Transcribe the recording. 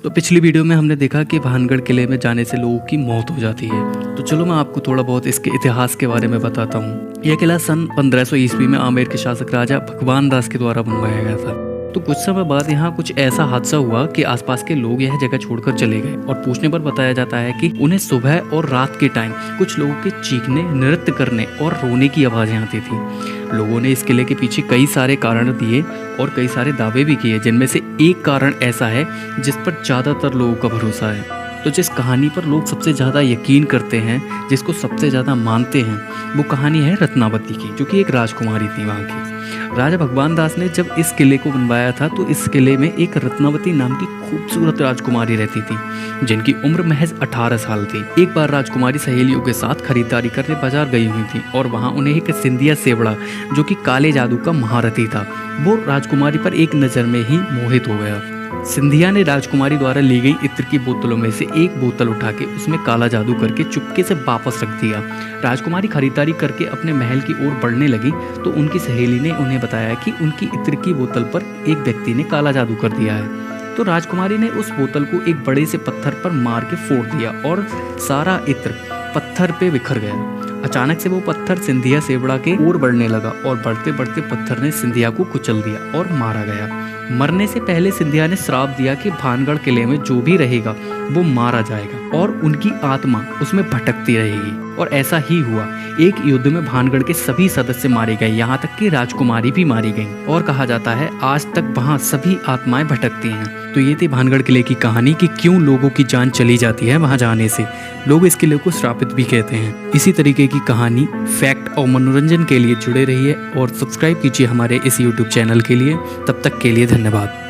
तो पिछली वीडियो में हमने देखा कि भानगढ़ किले में जाने से लोगों की मौत हो जाती है। तो चलो मैं आपको थोड़ा बहुत इसके इतिहास के बारे में बताता हूँ। यह किला सन 1500 ईस्वी में आमेर के शासक राजा भगवान दास के द्वारा बनवाया गया था। तो कुछ समय बाद यहाँ कुछ ऐसा हादसा हुआ कि आसपास के लोग यह जगह छोड़कर चले गए और पूछने पर बताया जाता है कि उन्हें सुबह और रात के टाइम कुछ लोगों के चीखने, नृत्य करने और रोने की आवाजें आती थी। लोगों ने इस किले के पीछे कई सारे कारण दिए और कई सारे दावे भी किए, जिनमें से एक कारण ऐसा है जिस पर ज्यादातर लोगों का भरोसा है। तो जिस कहानी पर लोग सबसे ज़्यादा यकीन करते हैं, जिसको सबसे ज़्यादा मानते हैं, वो कहानी है रत्नावती की, जो कि एक राजकुमारी थी वहाँ की। राजा भगवान दास ने जब इस किले को बनवाया था तो इस किले में एक रत्नावती नाम की खूबसूरत राजकुमारी रहती थी, जिनकी उम्र महज 18 साल थी। एक बार राजकुमारी सहेलियों के साथ खरीदारी करने बाजार गई हुई थी और वहाँ उन्हें एक सिंधिया सेवड़ा, जो कि काले जादू का महारथी था, वो राजकुमारी पर एक नज़र में ही मोहित हो गया। सिंधिया ने राजकुमारी द्वारा ली गई इत्र की बोतलों में से एक बोतल उठा के उसमें काला जादू करके चुपके से वापस रख दिया। राजकुमारी खरीदारी करके अपने महल की ओर बढ़ने लगी तो उनकी सहेली ने उन्हें बताया कि उनकी इत्र की बोतल पर एक व्यक्ति ने काला जादू कर दिया है। तो राजकुमारी ने उस बोतल को एक बड़े से पत्थर पर मार के फोड़ दिया और सारा इत्र पत्थर पे बिखर गया। अचानक से वो पत्थर सिंधिया सेवड़ा के ओर बढ़ने लगा और बढ़ते बढ़ते पत्थर ने सिंधिया को कुचल दिया और मारा गया। मरने से पहले सिंधिया ने श्राप दिया कि भानगढ़ किले में जो भी रहेगा वो मारा जाएगा और उनकी आत्मा उसमें भटकती रहेगी। और ऐसा ही हुआ। एक युद्ध में भानगढ़ के सभी सदस्य मारे गए, यहाँ तक कि राजकुमारी भी मारी गई। और कहा जाता है आज तक वहाँ सभी आत्माएं भटकती हैं। तो ये थी भानगढ़ किले की कहानी कि क्यों लोगों की जान चली जाती है वहाँ जाने से। लोग इस किले को श्रापित भी कहते हैं। इसी तरीके की कहानी, फैक्ट और मनोरंजन के लिए जुड़े रहिए और सब्सक्राइब कीजिए हमारे इस YouTube चैनल के लिए। तब तक के लिए धन्यवाद।